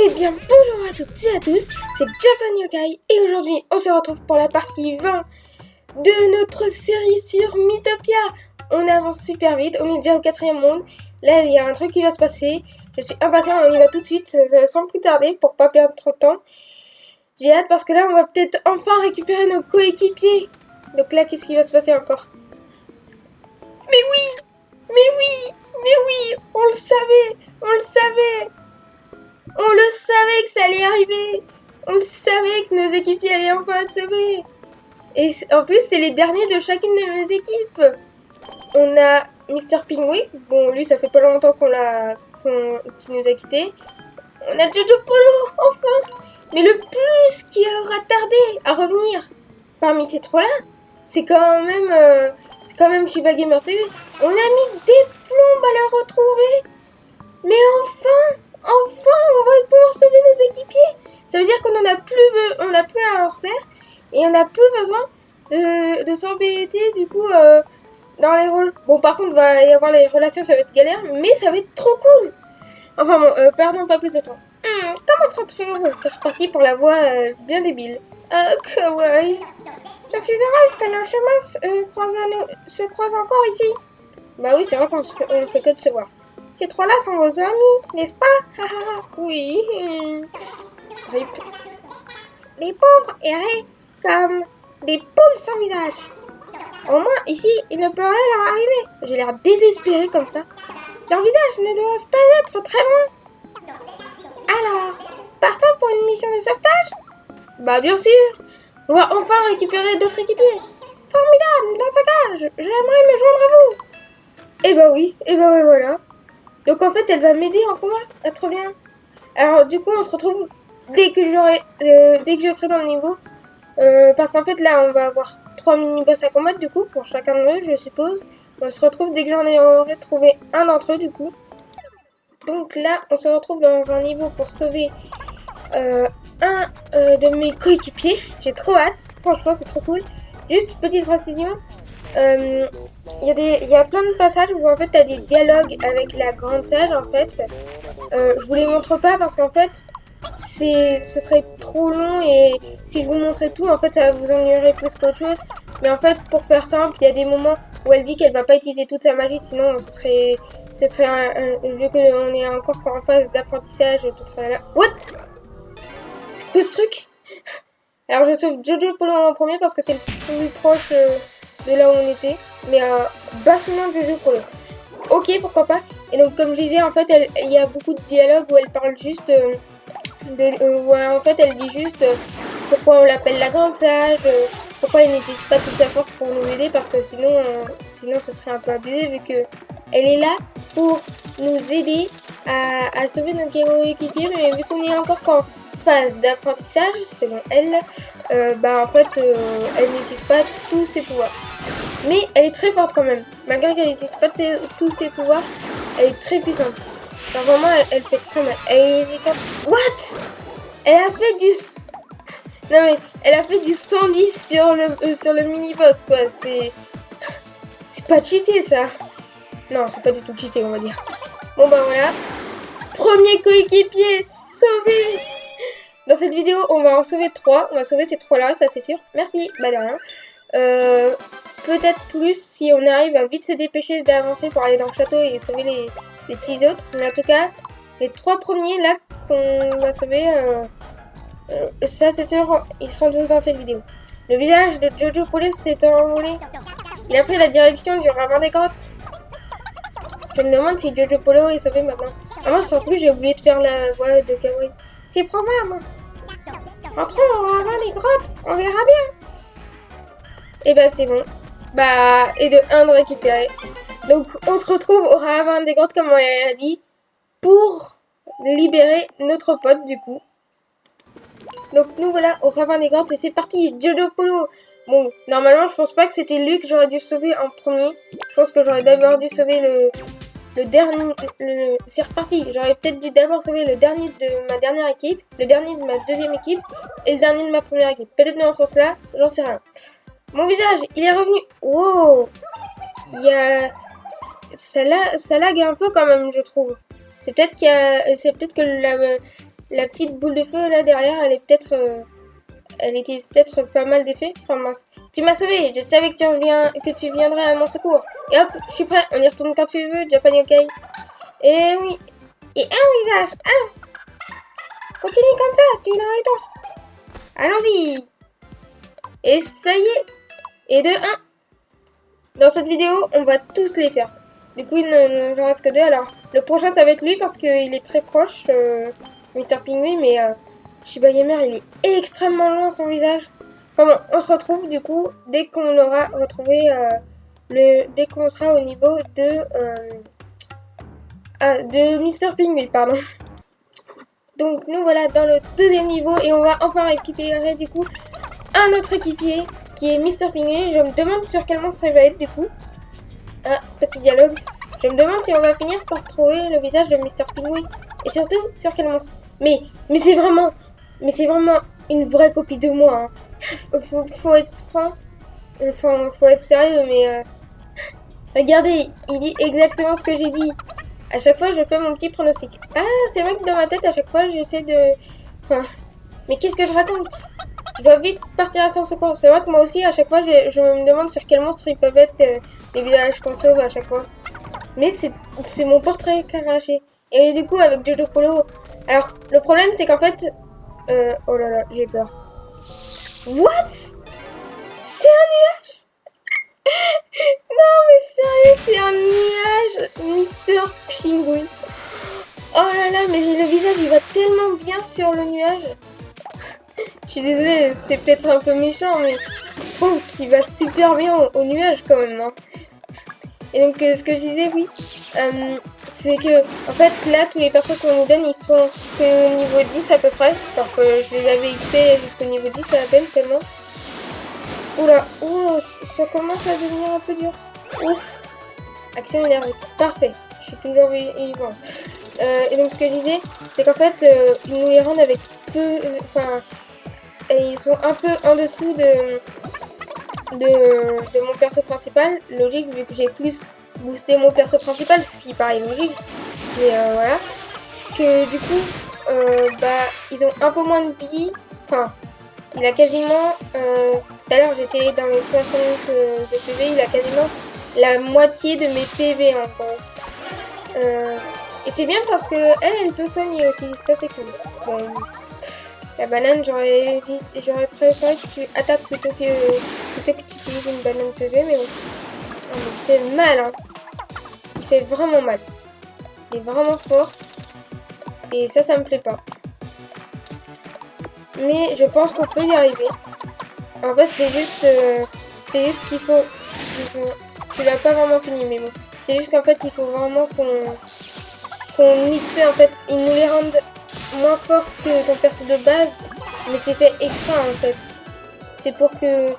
Eh bien bonjour à toutes et à tous, c'est Japan Yokai et aujourd'hui on se retrouve pour la partie 20 de notre série sur Mythopia. On avance super vite, on est déjà au 4e monde, là il y a un truc qui va se passer, je suis impatient, on y va tout de suite sans plus tarder pour pas perdre trop de temps. J'ai hâte parce que là on va peut-être enfin récupérer nos coéquipiers. Donc là qu'est-ce qui va se passer encore? Mais oui, mais oui, mais oui, on le savait, on le savait. On le savait que ça allait arriver. On le savait que nos équipiers allaient enfin être sauvés. Et en plus, c'est les derniers de chacune de nos équipes. On a Mr. Pingui. Bon, lui, ça fait pas longtemps qu'il nous a quittés. On a Jojo Polo, enfin. Mais le plus qui aura tardé à revenir parmi ces trois-là, c'est quand même Shiba Gamer TV. On a mis des plombes à le retrouver. Mais enfin, on va pouvoir sauver nos équipiers. Ça veut dire qu'on n'a plus à en refaire et on n'a plus besoin de s'embêter du coup dans les rôles. Bon, par contre, il va y avoir les relations, ça va être galère, mais ça va être trop cool. Enfin bon, perdons pas plus de temps. Comment se retrouve? C'est reparti pour la voix bien débile. Kawaii. Je suis heureuse que nos chemins se croisent encore ici. Bah oui, c'est vrai qu'on ne fait que de se voir. Ces trois-là sont vos amis, n'est-ce pas? Oui. Rip. Les pauvres erraient comme des poules sans visage. Au moins, ici, il ne peut rien leur arriver. J'ai l'air désespérée comme ça. Leurs visages ne doivent pas être très loin. Alors, partons pour une mission de sauvetage? Bah bien sûr. On va enfin récupérer d'autres équipiers. Formidable, dans ce cas, j'aimerais me joindre à vous. Et bah oui, voilà. Donc en fait, elle va m'aider en combat. Ah, trop bien. Alors du coup, on se retrouve dès que je serai dans le niveau. Parce qu'en fait, là, on va avoir 3 mini-boss à combattre, du coup, pour chacun d'eux, je suppose. On se retrouve dès que j'en aurai trouvé un d'entre eux, du coup. Donc là, on se retrouve dans un niveau pour sauver un de mes coéquipiers. J'ai trop hâte. Franchement, c'est trop cool. Juste petite précision. Il y a plein de passages où en fait t'as des dialogues avec la grande sage en fait. Je vous les montre pas parce qu'en fait ce serait trop long et si je vous montrais tout en fait ça vous ennuierait plus qu'autre chose. Mais en fait pour faire simple, il y a des moments où elle dit qu'elle va pas utiliser toute sa magie sinon ce serait vu qu'on est encore qu'en phase d'apprentissage tout là. What? C'est quoi ce truc? Alors je sauve Jojo Polo en premier parce que c'est le plus proche de là où on était. Mais baffement Jojo Polo. Ok, pourquoi pas. Et donc comme je disais, en fait, il y a beaucoup de dialogues où elle parle juste... où en fait, elle dit juste pourquoi on l'appelle la grande sage, pourquoi elle n'utilise pas toute sa force pour nous aider, parce que sinon ce serait un peu abusé vu que elle est là pour nous aider à sauver nos coéquipiers, mais vu qu'on est encore qu'en phase d'apprentissage, selon elle, en fait, elle n'utilise pas tous ses pouvoirs. Mais elle est très forte quand même. Malgré qu'elle n'utilise pas tous ses pouvoirs, elle est très puissante. Alors vraiment, elle fait très mal. What? Elle a fait du... Non mais, elle a fait du 110 sur le mini-boss, quoi. C'est pas cheaté, ça. Non, c'est pas du tout cheaté, on va dire. Bon, bah voilà. Premier coéquipier sauvé. Dans cette vidéo, on va en sauver 3. On va sauver ces 3-là, ça c'est sûr. Merci, bah de rien. Peut-être plus si on arrive à vite se dépêcher d'avancer pour aller dans le château et sauver les 6 autres. Mais en tout cas, les 3 premiers là qu'on va sauver, ça c'est sûr, ils seront tous dans cette vidéo. Le visage de Jojo Polo s'est envolé. Il a pris la direction du ravin des grottes. Je me demande si Jojo Polo est sauvé maintenant. Ah moi, sans plus, j'ai oublié de faire la voix de Kawaii. C'est probable. Entrons au ravin des grottes, on verra bien. Et bah c'est bon. Bah, et de 1 de récupérer. Donc, on se retrouve au ravin des grottes, comme on l'a dit, pour libérer notre pote, du coup. Donc, nous voilà au ravin des grottes, et c'est parti, Jojo Polo. Bon, normalement, je pense pas que c'était lui que j'aurais dû sauver en premier. Je pense que j'aurais d'abord dû sauver le dernier... C'est reparti. J'aurais peut-être dû d'abord sauver le dernier de ma dernière équipe, le dernier de ma deuxième équipe, et le dernier de ma première équipe. Peut-être dans ce sens-là, j'en sais rien. Mon visage, il est revenu. Wow. Il y a... Ça lag un peu quand même, je trouve. C'est peut-être que la petite boule de feu là derrière, elle est peut-être, elle était peut-être pas mal d'effets. Enfin bref. Tu m'as sauvé, je savais que tu viendrais à mon secours. Et hop, je suis prêt, on y retourne quand tu veux, Japan Yokai. Et oui. Et un visage, un. Continue comme ça, tu l'as les temps. Allons-y. Et ça y est. Et de 1. Dans cette vidéo, on va tous les faire. Du coup, il ne nous en reste que 2. Alors, le prochain, ça va être lui parce qu'il est très proche, Mr. Penguin. Mais Shiba Gamer, il est extrêmement loin son visage. Enfin bon, on se retrouve du coup dès qu'on aura retrouvé dès qu'on sera au niveau de Mr. Penguin, pardon. Donc nous voilà dans le deuxième niveau et on va enfin récupérer du coup un autre équipier qui est Mr. Penguin. Je me demande sur quel monstre il va être du coup. Ah, petit dialogue. Je me demande si on va finir par trouver le visage de Mr. Penguin. Et surtout, sur quel monstre. Mais c'est vraiment une vraie copie de moi. Hein. faut être franc. Enfin, faut être sérieux, mais... Regardez, il dit exactement ce que j'ai dit. À chaque fois, je fais mon petit pronostic. Ah, c'est vrai que dans ma tête, à chaque fois, j'essaie de... Enfin... Mais qu'est-ce que je raconte? Je dois vite partir à son secours. C'est vrai que moi aussi, à chaque fois, je me demande sur quel monstre ils peuvent être les visages qu'on sauve à chaque fois. Mais c'est mon portrait caraché. Et du coup, avec Jojo Polo... Alors, le problème, c'est qu'en fait... oh là là, j'ai peur. What? C'est un nuage? Non, mais sérieux, c'est un nuage, Mr. Penguin. Oh là là, mais le visage, il va tellement bien sur le nuage. Je suis désolée, c'est peut-être un peu méchant, mais je trouve qu'il va super bien au nuage quand même. Hein. Et donc, ce que je disais, oui, c'est que, en fait, là, tous les persos qu'on nous donne, ils sont que niveau 10 à peu près. Alors que je les avais XP jusqu'au niveau 10 à peine seulement. Oula, ça commence à devenir un peu dur. Ouf. Action énergique. Parfait. Je suis toujours vivant. Et donc, ce que je disais, c'est qu'en fait, ils nous les rendent avec peu... Enfin, ils sont un peu en dessous de mon perso principal. Logique, vu que j'ai plus boosté mon perso principal, ce qui paraît logique. Mais voilà. Que du coup, ils ont un peu moins de vie. Enfin, il a quasiment... tout à l'heure, j'étais dans les 60 de PV. Il a quasiment la moitié de mes PV en gros. Et c'est bien parce que elle peut soigner aussi. Ça, c'est cool. Bon. La banane, j'aurais préféré que tu attaques plutôt que tu utilises une banane PV, mais bon. Il fait mal, hein. Il fait vraiment mal. Il est vraiment fort. Et ça me plaît pas. Mais je pense qu'on peut y arriver. En fait, c'est juste qu'il faut... Tu l'as pas vraiment fini, mais bon. C'est juste qu'en fait, il faut vraiment qu'on XP, en fait. Ils nous les rendent moins forts que ton perso de base, mais c'est fait extra en fait. C'est pour que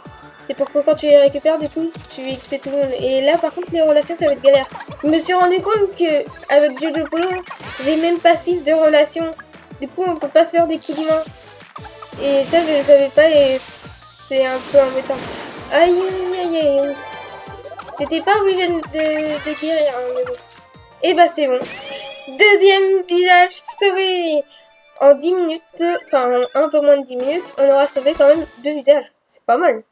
quand tu les récupères, du coup, tu XP tout le monde. Et là, par contre, les relations, ça va être galère. Je me suis rendu compte que avec Jojo Polo, j'ai même pas 6 de relations. Du coup, on peut pas se faire des coups de main. Et ça, je le savais pas et c'est un peu embêtant. Aïe, aïe, aïe, aïe. T'étais pas obligé de guérir, hein, mais bon. Et bah, c'est bon. Deuxième visage sauvé. En 10 minutes, enfin un peu moins de 10 minutes, on aura sauvé quand même 2 visages. C'est pas mal.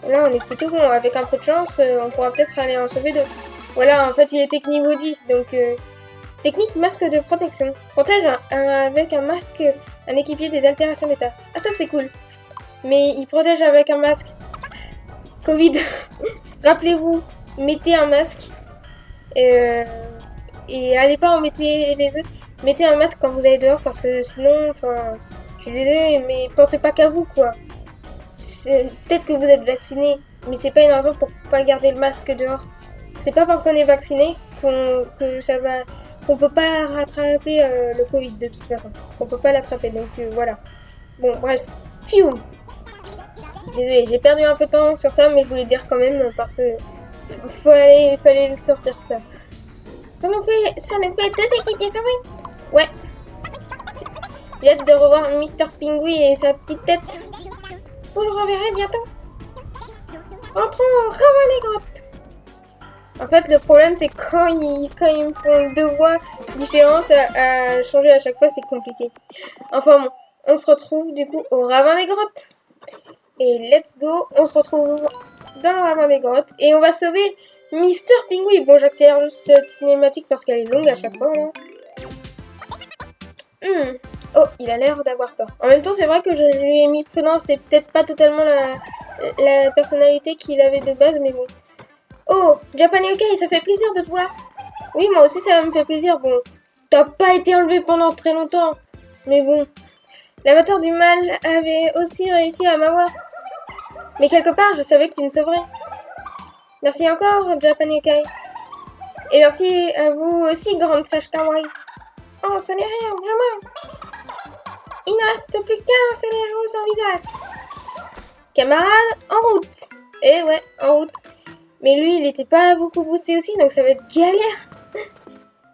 Là, on est plutôt bon. Avec un peu de chance, on pourra peut-être aller en sauver d'autres. Voilà, en fait, il était que niveau 10. Donc, technique masque de protection. Protège avec un masque un équipier des altérations d'état. Ah, ça, c'est cool. Mais il protège avec un masque. Covid. Rappelez-vous, mettez un masque. Et allez pas en mettre les autres. Mettez un masque quand vous allez dehors parce que sinon, enfin, je suis désolée, mais pensez pas qu'à vous, quoi. Peut-être que vous êtes vacciné, mais c'est pas une raison pour pas garder le masque dehors. C'est pas parce qu'on est vacciné qu'on peut pas rattraper le Covid de toute façon. Qu'on peut pas l'attraper, donc voilà. Bon, bref. Fiou. Désolée, j'ai perdu un peu de temps sur ça, mais je voulais dire quand même parce que fallait le sortir ça. Ça nous fait 2 équipiers sauvés. Ouais. J'ai hâte de revoir Mr. Penguin et sa petite tête. Vous le reverrez bientôt. Entrons, ramons les grottes. En fait, le problème, c'est quand ils me font deux voix différentes à changer à chaque fois, c'est compliqué. Enfin bon, on se retrouve du coup au ravin des grottes. Et let's go, on se retrouve dans le ravin des grottes. Et on va sauver Mister Pingui. Bon, j'accélère juste cette cinématique parce qu'elle est longue à chaque fois, là. Oh, il a l'air d'avoir peur. En même temps, c'est vrai que je lui ai mis prudence. C'est peut-être pas totalement la personnalité qu'il avait de base, mais bon. Oh, Japan Yokai, ça fait plaisir de te voir. Oui, moi aussi, ça me fait plaisir. Bon, t'as pas été enlevé pendant très longtemps. Mais bon, l'avatar du mal avait aussi réussi à m'avoir. Mais quelque part, je savais que tu me sauverais. Merci encore, Japan Yokai. Et merci à vous aussi, grande sage kawaii. Oh, ce n'est rien, vraiment. Il ne reste plus qu'un seul héros sans visage. Camarade, en route. Eh ouais, en route. Mais lui, il n'était pas beaucoup boosté aussi, donc ça va être galère.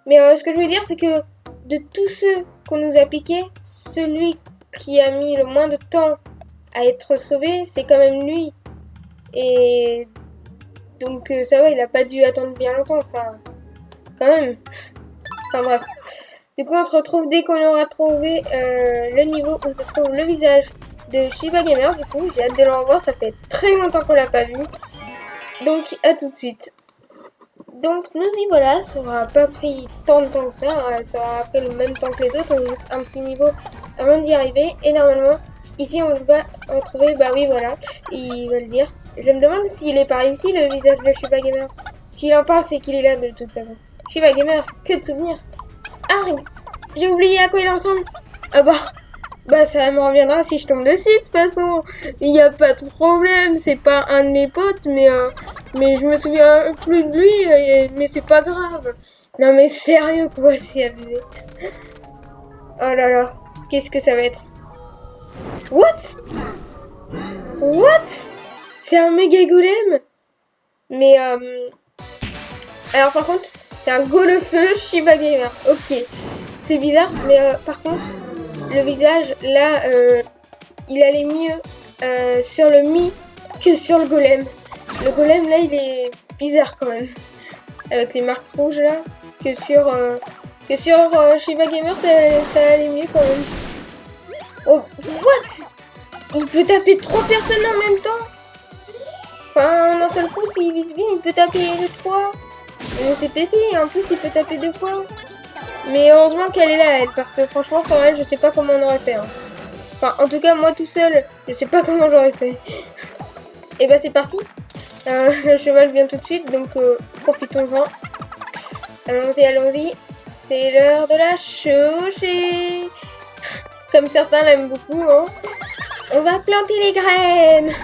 Mais ce que je veux dire, c'est que de tous ceux qu'on nous a piqués, celui qui a mis le moins de temps à être sauvé, c'est quand même lui. Et donc ça va, il a pas dû attendre bien longtemps, enfin, quand même. Enfin bref. Du coup, on se retrouve dès qu'on aura trouvé le niveau où se trouve le visage de Shiba Gamer. Du coup, j'ai hâte de le revoir, ça fait très longtemps qu'on l'a pas vu. Donc, à tout de suite. Donc, nous y voilà, ça aura pas pris tant de temps que ça, hein. Ça aura pris le même temps que les autres, on a juste un petit niveau avant d'y arriver. Et normalement, ici, on va retrouver, bah oui, voilà, il va le dire. Je me demande s'il est par ici, le visage de Shiba Gamer. S'il en parle, c'est qu'il est là de toute façon. Shiba Gamer, que de souvenirs. Ah, j'ai oublié à quoi il ressemble. Ah bah ça me reviendra si je tombe dessus, de toute façon. Il n'y a pas de problème, c'est pas un de mes potes, mais je me souviens plus de lui, mais c'est pas grave. Non mais sérieux quoi, c'est abusé. Oh là là, qu'est-ce que ça va être? What? What? C'est un méga golem? Mais alors par contre, c'est un golefeu Shiba Gamer. Ok, c'est bizarre, mais par contre, le visage, là, il allait mieux sur le Mi que sur le golem. Le golem, là, il est bizarre quand même. Avec les marques rouges, là. Que sur Shiba Gamer, ça allait mieux quand même. Oh, what? Il peut taper 3 personnes en même temps? Enfin, d'un seul coup, s'il vise bien, il peut taper les 3. Mais c'est pété, en plus, il peut taper 2 fois. Mais heureusement qu'elle est là, elle, parce que franchement, sans elle, je sais pas comment on aurait fait. Hein. Enfin, en tout cas, moi tout seul, je sais pas comment j'aurais fait. Et bah, c'est parti. Le cheval vient tout de suite, donc profitons-en. Allons-y, allons-y. C'est l'heure de la chevauchée. Comme certains l'aiment beaucoup, hein. On va planter les graines.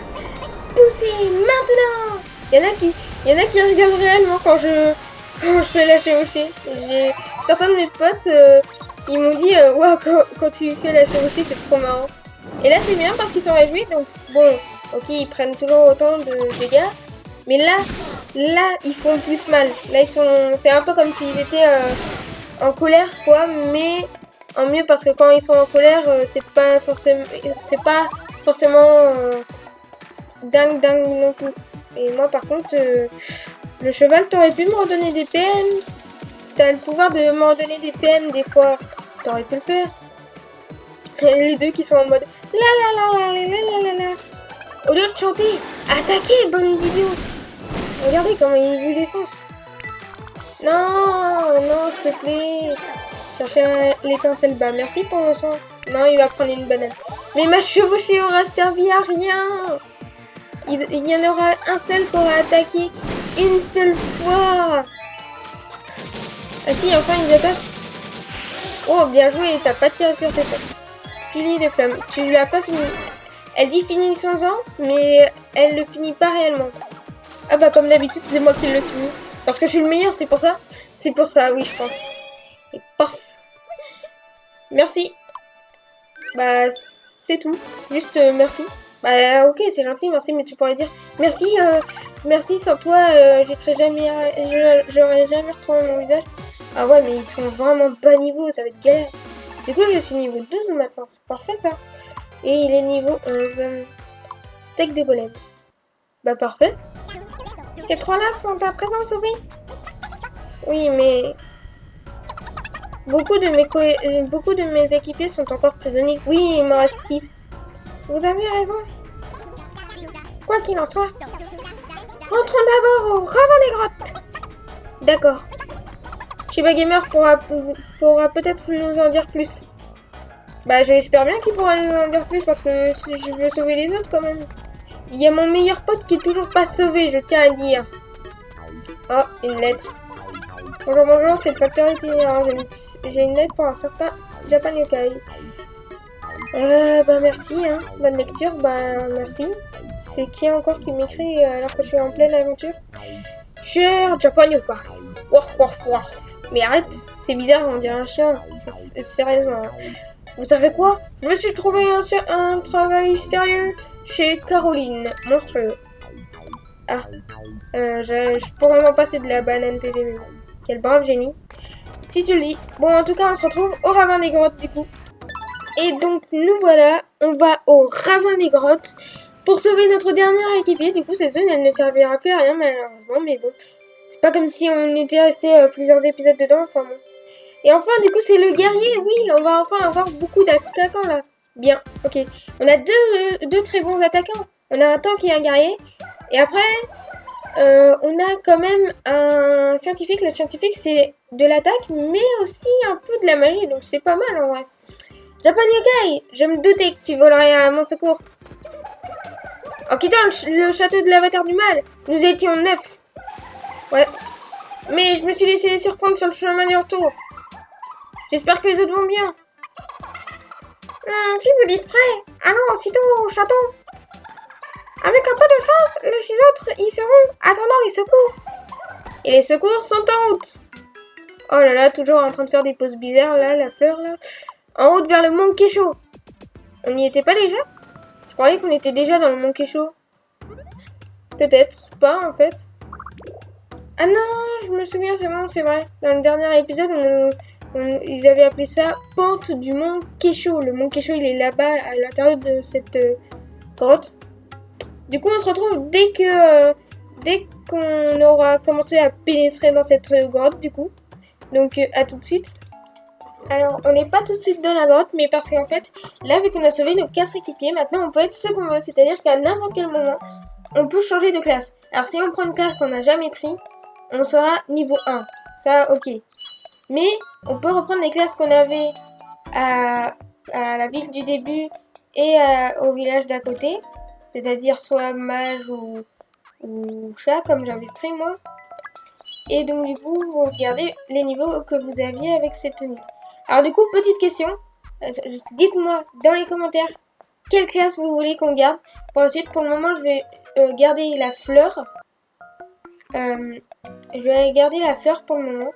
Poussez maintenant. Il y en a qui rigolent réellement quand je fais la chevauchée. Certains de mes potes, ils m'ont dit wow, quand tu fais la chevauchée, c'est trop marrant. Et là, c'est bien parce qu'ils sont réjouis. Donc, bon, ok, ils prennent toujours autant de dégâts. Mais là, ils font plus mal. Là, c'est un peu comme s'ils étaient en colère, quoi. Mais en mieux parce que quand ils sont en colère, c'est pas forcément dingue non plus. Et moi, par contre, le cheval, t'aurais pu me redonner des PM. T'as le pouvoir de me redonner des PM des fois. T'aurais pu le faire. Les deux qui sont en mode la la la la la la la. Au lieu de chanter, attaquez, bonne vidéo. Regardez comment il vous défonce. Non, s'il te plaît. Cherchez l'étincelle bas. Merci pour le sang. Non, il va prendre une banane. Mais ma chevauchée aura servi à rien. Il y en aura un seul qui aura attaqué une seule fois. Ah si, enfin ils attaquent. Oh, bien joué, t'as pas tiré sur tes têtes. Pilier de flammes, tu l'as pas fini. Elle dit finissons-en, mais elle le finit pas réellement. Ah bah comme d'habitude, c'est moi qui le finis. Parce que je suis le meilleur, c'est pour ça. C'est pour ça, oui, je pense. Et paf. Merci. Bah, c'est tout. Juste merci. Bah ok, c'est gentil, merci, mais tu pourrais dire merci, merci, sans toi, j'aurais jamais retrouvé mon visage. Ah ouais, mais ils sont vraiment bas niveau, ça va être galère. Du coup, je suis niveau 12 maintenant, c'est parfait ça. Et il est niveau 11. Steak de golem. Bah parfait. Ces 3-là sont à présent sauvés. Oui, mais... Beaucoup de mes équipiers sont encore prisonniers. Oui, il m'en reste 6. Vous avez raison. Quoi qu'il en soit. Rentrons d'abord au ravin des grottes. D'accord. Shiba Gamer pourra peut-être nous en dire plus. Bah, j'espère bien qu'il pourra nous en dire plus parce que je veux sauver les autres quand même. Il y a mon meilleur pote qui est toujours pas sauvé, je tiens à dire. Oh, une lettre. Bonjour, bonjour, c'est le facteur itinérant. J'ai une lettre pour un certain Japan Yokai. Bah merci, hein. Bonne lecture, bah merci. C'est qui encore qui m'écrit alors que je suis en pleine aventure? Cher Japan Yokai. Warf, warf, warf. Mais arrête, c'est bizarre, on dirait un chien. Sérieusement. Vous savez quoi? Je me suis trouvé un travail sérieux chez Caroline. Monstrueux. Ah, je pourrais m'en passer de la banane PVP. Quel brave génie. Si tu le dis. Bon, en tout cas, on se retrouve au ravin des grottes, du coup. Et donc, nous voilà. On va au ravin des grottes pour sauver notre dernière équipier. Du coup, cette zone, elle ne servira plus à rien, malheureusement. Mais bon, c'est pas comme si on était resté plusieurs épisodes dedans. Enfin bon. Et enfin, du coup, c'est le guerrier. Oui, on va enfin avoir beaucoup d'attaquants, là. Bien, ok. On a deux très bons attaquants. On a un tank et un guerrier. Et après... on a quand même un scientifique. Le scientifique, c'est de l'attaque, mais aussi un peu de la magie. Donc, c'est pas mal, en vrai. Japan Yokai, je me doutais que tu volerais à mon secours. En quittant le château de l'avatar du mal, nous étions 9. Ouais. Mais je me suis laissé surprendre sur le chemin du retour. J'espère que les autres vont bien. Si vous dites prêt, allons aussitôt au château. Avec un peu de chance, les 6 autres y seront, attendant les secours. Et les secours sont en route. Oh là là, toujours en train de faire des poses bizarres, là, la fleur, là. En route vers le mont Kesho. On n'y était pas déjà? Je croyais qu'on était déjà dans le mont Kesho. Peut-être pas, en fait. Ah non, je me souviens, c'est bon, c'est vrai. Dans le dernier épisode, ils avaient appelé ça pente du mont Kesho. Le mont Kesho, il est là-bas, à l'intérieur de cette grotte. Du coup, on se retrouve dès qu'on aura commencé à pénétrer dans cette grotte, du coup. Donc, à tout de suite. Alors, on n'est pas tout de suite dans la grotte, mais parce qu'en fait, là, vu qu'on a sauvé nos 4 équipiers, maintenant, on peut être ce qu'on veut. C'est-à-dire qu'à n'importe quel moment, on peut changer de classe. Alors, si on prend une classe qu'on n'a jamais pris, on sera niveau 1. Ça, ok. Mais, on peut reprendre les classes qu'on avait à la ville du début et au village d'à côté. C'est-à-dire soit mage ou chat, comme j'avais pris moi. Et donc du coup, vous regardez les niveaux que vous aviez avec cette tenue. Alors du coup, petite question. Dites-moi dans les commentaires quelle classe vous voulez qu'on garde. Pour la suite, pour le moment, je vais garder la fleur. Je vais garder la fleur pour le moment.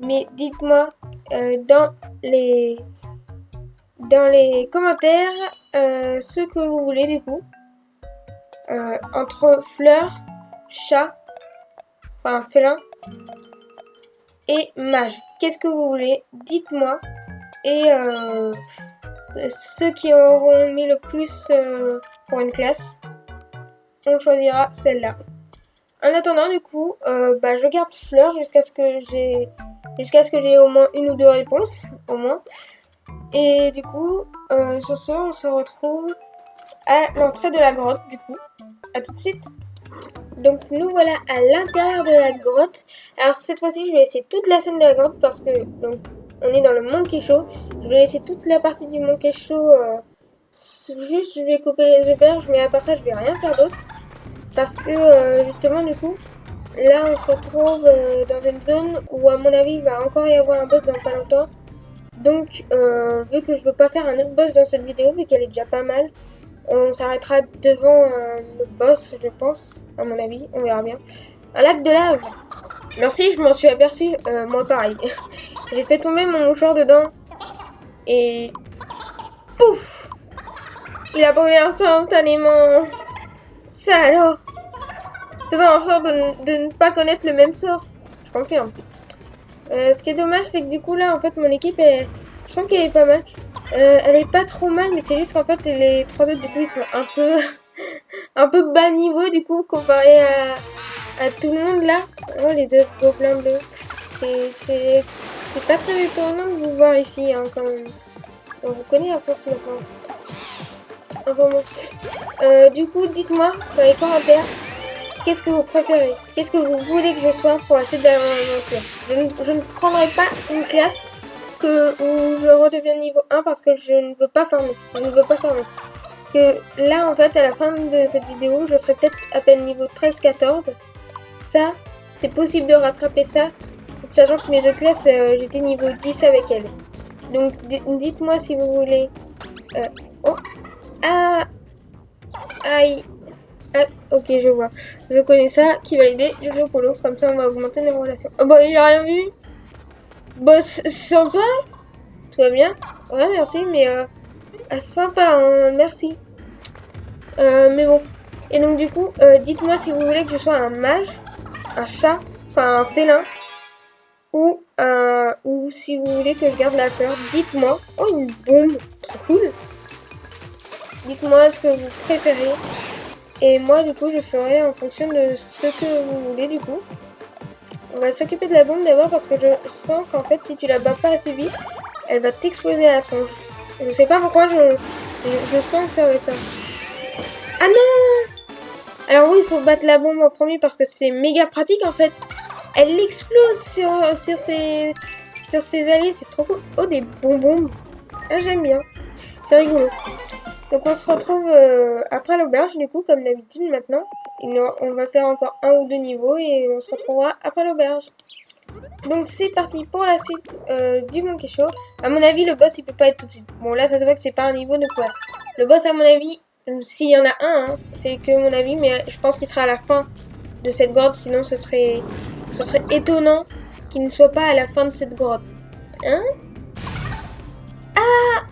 Mais dites-moi dans les commentaires ce que vous voulez du coup. Entre fleur, chat, enfin félin et mage. Qu'est-ce que vous voulez? Dites-moi. Et ceux qui auront mis le plus pour une classe, on choisira celle-là. En attendant du coup, je garde fleur jusqu'à ce que j'ai au moins une ou deux réponses, au moins. Et du coup, sur ce, on se retrouve à l'entrée de la grotte, du coup. À tout de suite. Donc, nous voilà à l'intérieur de la grotte. Alors, cette fois-ci, je vais laisser toute la scène de la grotte parce que, donc, on est dans le mont Kesho. Je vais laisser toute la partie du mont Kesho. Juste, je vais couper les auberges, mais à part ça, je vais rien faire d'autre. Parce que, justement, du coup, là, on se retrouve dans une zone où, à mon avis, il va encore y avoir un boss dans pas longtemps. Donc, vu que je veux pas faire un autre boss dans cette vidéo, vu qu'elle est déjà pas mal, on s'arrêtera devant le boss, je pense, à mon avis, on verra bien. Un lac de lave. Merci, je m'en suis aperçue, moi pareil. J'ai fait tomber mon mouchoir dedans, et pouf! Il a brûlé instantanément. Ça alors! Faisant en sorte de ne pas connaître le même sort. Je confirme. Ce qui est dommage, c'est que du coup, là, en fait, mon équipe, je trouve qu'elle est pas mal. Elle est pas trop mal, mais c'est juste qu'en fait, les 3 autres, du coup, ils sont un peu bas niveau, du coup, comparé à tout le monde là. Oh, les deux gobelins bleus. C'est pas très étonnant de vous voir ici, hein, quand même. On vous connaît à force maintenant. Enfin bon. Du coup, dites-moi dans les commentaires, qu'est-ce que vous préférez? Qu'est-ce que vous voulez que je sois pour la suite de l'aventure? Je ne prendrai pas une classe où je redevienne niveau 1 parce que je ne veux pas farmer. Je ne veux pas farmer. Que là, en fait, à la fin de cette vidéo, je serai peut-être à peine niveau 13-14. Ça, c'est possible de rattraper ça, sachant que mes autres classes, j'étais niveau 10 avec elles. Donc, dites-moi si vous voulez... Oh. Ah. Aïe. Ah, ok, je vois. Je connais ça. Qui va l'aider? Jojo Polo. Comme ça, on va augmenter nos relations. Oh bah, il a rien vu. Bah, c'est sympa. Tout va bien? Ouais, merci, mais... sympa, hein, merci. Mais bon. Et donc, du coup, dites-moi si vous voulez que je sois un mage, un chat, enfin un félin, ou si vous voulez que je garde la fleur. Dites-moi. Oh, une bombe. Trop cool. Dites-moi ce que vous préférez. Et moi, du coup, je ferai en fonction de ce que vous voulez, du coup. On va s'occuper de la bombe d'abord parce que je sens qu'en fait, si tu la bats pas assez vite, elle va t'exploser à la tronche. Je sais pas pourquoi, je sens que ça va être ça. Ah non! Alors oui, il faut battre la bombe en premier parce que c'est méga pratique, en fait. Elle explose sur ses alliés, c'est trop cool. Oh, des bonbons. Ah, j'aime bien. C'est rigolo. Donc on se retrouve après l'auberge, du coup, comme d'habitude maintenant. On va faire encore 1 ou 2 niveaux et on se retrouvera après l'auberge. Donc c'est parti pour la suite du Monkey Show. À mon avis, le boss, il peut pas être tout de suite. Bon, là, ça se voit que c'est pas un niveau, donc voilà. Le boss, à mon avis, s'il y en a un, hein, c'est que mon avis, mais je pense qu'il sera à la fin de cette grotte. Sinon, ce serait étonnant qu'il ne soit pas à la fin de cette grotte. Hein? Ah!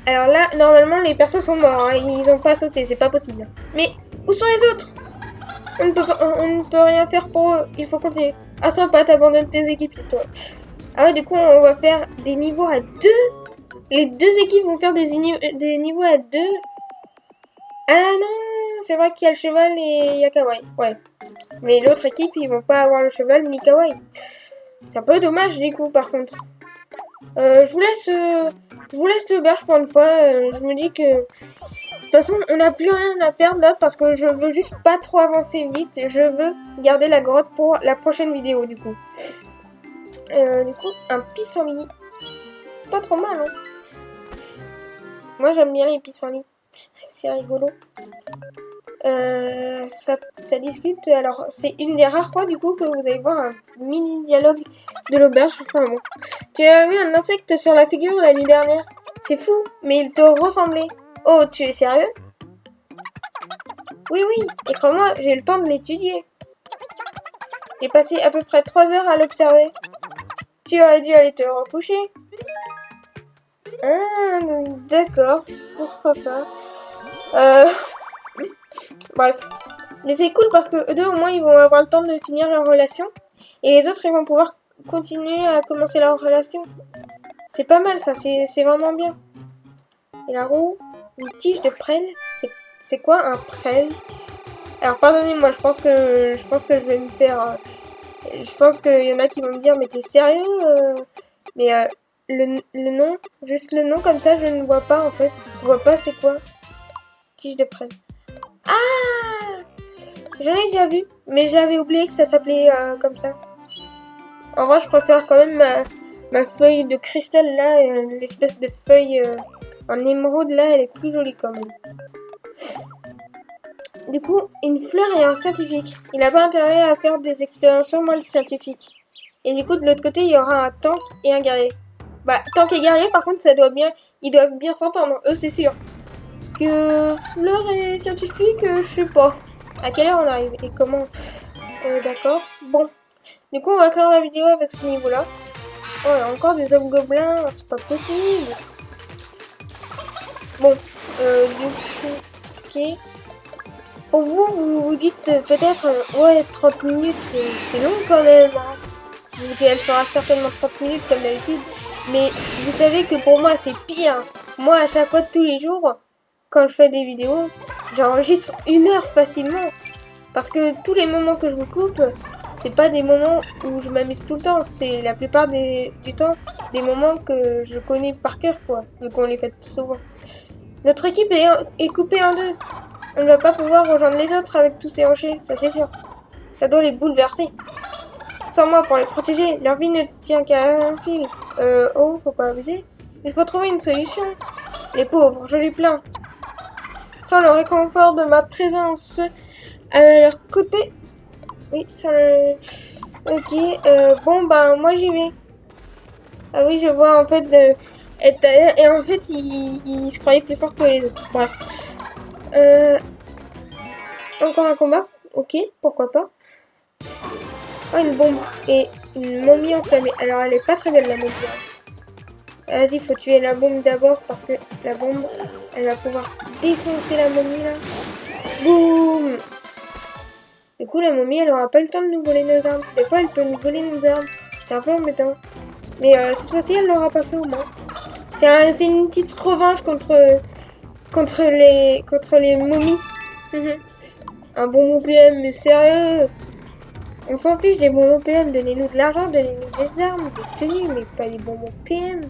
Alors là, normalement, les persos sont morts, hein. Ils ont pas sauté, c'est pas possible. Mais où sont les autres? On ne peut rien faire pour eux. Il faut continuer. Ah, sympa, t'abandonnes tes équipes, toi. Ah ouais, du coup, on va faire des niveaux à 2. Les deux équipes vont faire des niveaux à 2. Ah non, c'est vrai qu'il y a le cheval et il y a Kawaii. Ouais. Mais l'autre équipe, ils vont pas avoir le cheval ni Kawaii. C'est un peu dommage, du coup, par contre. Je vous laisse l'auberge pour une fois. Je me dis que... De toute façon, on n'a plus rien à perdre là parce que je veux juste pas trop avancer vite. Je veux garder la grotte pour la prochaine vidéo, du coup. Du coup, un pissenlit. C'est pas trop mal, hein. Moi, j'aime bien les pissenlits. C'est rigolo. Ça discute. Alors, c'est une des rares fois, du coup, que vous allez voir un mini dialogue de l'auberge. Enfin bon. Tu as vu un insecte sur la figure la nuit dernière? C'est fou, mais il te ressemblait. Oh, tu es sérieux? Oui, oui, et crois-moi, j'ai eu le temps de l'étudier. J'ai passé à peu près 3 heures à l'observer. Tu aurais dû aller te recoucher. Ah, d'accord, pourquoi pas. Bref. Mais c'est cool parce que eux deux, au moins, ils vont avoir le temps de finir leur relation. Et les autres, ils vont pouvoir continuer à commencer leur relation. C'est pas mal, ça, c'est vraiment bien. Et la roue, une tige de prêle. C'est quoi un prêle? Alors, pardonnez-moi, je pense que je vais me faire... je pense qu'il y en a qui vont me dire, mais t'es sérieux? Mais le nom, juste le nom comme ça, je ne vois pas en fait. Je vois pas c'est quoi. Tige de prêle. Ah! J'en ai déjà vu, mais j'avais oublié que ça s'appelait comme ça. En vrai, je préfère quand même ma feuille de cristal là, l'espèce de feuille en émeraude là, elle est plus jolie quand même. Du coup, une fleur et un scientifique. Il n'a pas intérêt à faire des expériences sur moi, le scientifique. Et du coup, de l'autre côté, il y aura un tank et un guerrier. Bah, tank et guerrier, par contre, ils doivent bien s'entendre. Eux, c'est sûr. Que fleur et scientifique, je sais pas. À quelle heure on arrive et comment? D'accord. Bon. Du coup, on va clore la vidéo avec ce niveau-là. Oh, il y a encore des hommes gobelins. C'est pas possible. Bon. Du coup, ok. Pour vous, vous dites peut-être, ouais, 30 minutes, c'est long quand même. Hein. Elle fera certainement 30 minutes comme d'habitude. Mais vous savez que pour moi, c'est pire. Moi, à chaque fois, tous les jours, quand je fais des vidéos, j'enregistre 1 heure facilement. Parce que tous les moments que je vous coupe, c'est pas des moments où je m'amuse tout le temps. C'est la plupart du temps des moments que je connais par cœur, quoi, vu qu'on les fait souvent. Notre équipe est coupée en deux. On ne va pas pouvoir rejoindre les autres avec tous ces rochers, ça c'est sûr. Ça doit les bouleverser. Sans moi pour les protéger, leur vie ne tient qu'à un fil. Oh, faut pas abuser. Il faut trouver une solution. Les pauvres, je les plains. Sans le réconfort de ma présence à leur côté. Oui, sans le... Ok, bon, ben, moi j'y vais. Ah oui, je vois, en fait, et en fait, il se croyait plus fort que les autres. Bref. Encore un combat. Ok, pourquoi pas. Oh, une bombe. Et une momie enflammée. Alors, elle est pas très belle, la momie. Vas-y, faut tuer la bombe d'abord, parce que la bombe, elle va pouvoir défoncer la momie, là. Boum! Du coup, la momie, elle aura pas le temps de nous voler nos armes. Des fois, elle peut nous voler nos armes. C'est un peu embêtant. Mais cette fois-ci, elle l'aura pas fait au moins. C'est une petite revanche contre les momies. Un bon PM, mais sérieux. On s'en fiche des bonbons PM. Donnez-nous de l'argent, donnez-nous des armes, des tenues, mais pas des bonbons PM.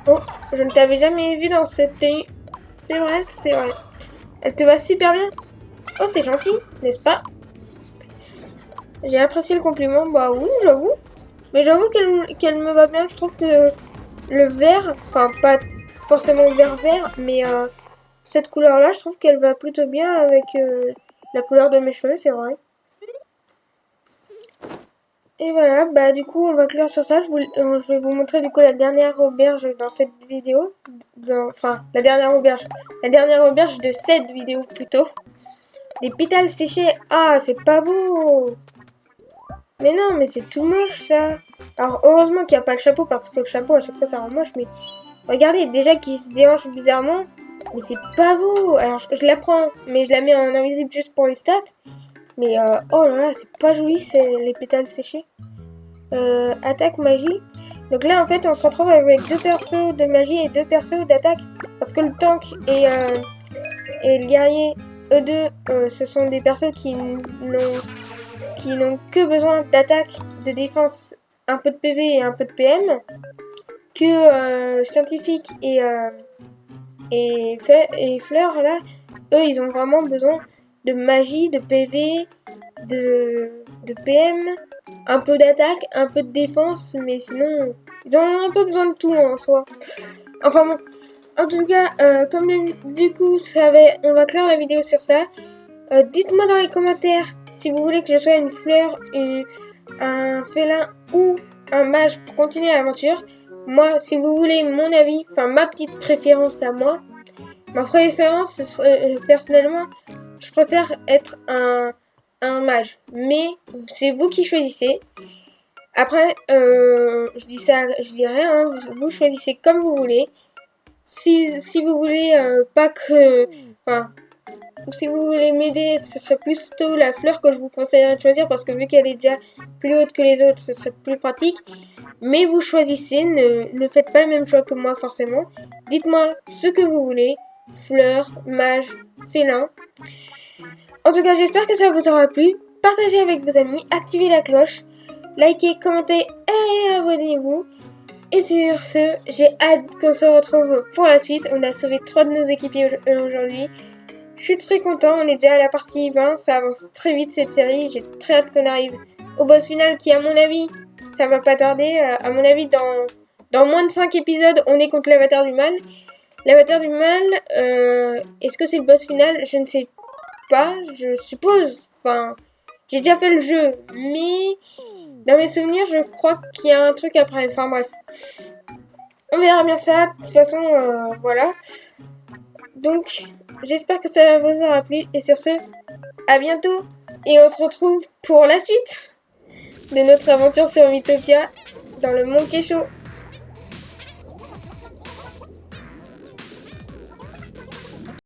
Oh, je ne t'avais jamais vu dans cette tenue. C'est vrai, c'est vrai. Elle te va super bien. Oh, c'est gentil, n'est-ce pas? J'ai apprécié le compliment. Bah oui, j'avoue. Mais j'avoue qu'elle me va bien. Je trouve que le vert, enfin pas forcément vert, mais cette couleur-là, je trouve qu'elle va plutôt bien avec la couleur de mes cheveux, c'est vrai. Et voilà, bah du coup on va clore sur ça. Je vais vous montrer du coup la dernière auberge dans cette vidéo. Enfin, la dernière auberge de cette vidéo plutôt. Des pétales séchés. Ah, c'est pas beau. Mais non, mais c'est tout moche ça. Alors heureusement qu'il n'y a pas le chapeau parce que le chapeau à chaque fois ça rend moche. Mais regardez, déjà qu'il se déhanche bizarrement. Mais c'est pas beau. Alors je la prends, mais je la mets en invisible juste pour les stats. Mais oh là là, c'est pas joli les pétales séchés. Attaque magie. Donc là en fait on se retrouve avec 2 persos de magie et 2 persos d'attaque. Parce que le tank et le guerrier, eux deux, ce sont des persos qui n'ont que besoin d'attaque, de défense, un peu de PV et un peu de PM. Que scientifique et fleur là, eux ils ont vraiment besoin de magie, de PV, de PM, un peu d'attaque, un peu de défense, mais sinon ils ont un peu besoin de tout en soi. Enfin bon, en tout cas, comme du coup on va clore la vidéo sur ça. Dites-moi dans les commentaires si vous voulez que je sois une fleur, un félin ou un mage pour continuer l'aventure. Moi, si vous voulez mon avis, enfin ma petite préférence à moi, ma préférence, ce serait, personnellement, je préfère être un mage. Mais c'est vous qui choisissez. Après, je dis rien, hein, vous choisissez comme vous voulez. Si vous voulez pas que... Enfin, si vous voulez m'aider, ce serait plutôt la fleur que je vous conseillerais de choisir parce que vu qu'elle est déjà plus haute que les autres, ce serait plus pratique. Mais vous choisissez, ne faites pas le même choix que moi forcément. Dites-moi ce que vous voulez, fleur, mage, félin. En tout cas, j'espère que ça vous aura plu. Partagez avec vos amis, activez la cloche, likez, commentez et abonnez-vous. Et sur ce, j'ai hâte qu'on se retrouve pour la suite. On a sauvé 3 de nos équipiers aujourd'hui. Je suis très content, on est déjà à la partie 20, ça avance très vite cette série, j'ai très hâte qu'on arrive au boss final qui à mon avis, ça va pas tarder, à mon avis dans moins de 5 épisodes on est contre l'avatar du mal. L'avatar du mal, est-ce que c'est le boss final? Je ne sais pas, je suppose, enfin j'ai déjà fait le jeu, mais dans mes souvenirs je crois qu'il y a un truc après, enfin bref. On verra bien ça, de toute façon voilà. Donc, j'espère que ça vous aura plu. Et sur ce, à bientôt. Et on se retrouve pour la suite de notre aventure sur Mythopia dans le monde qui est chaud.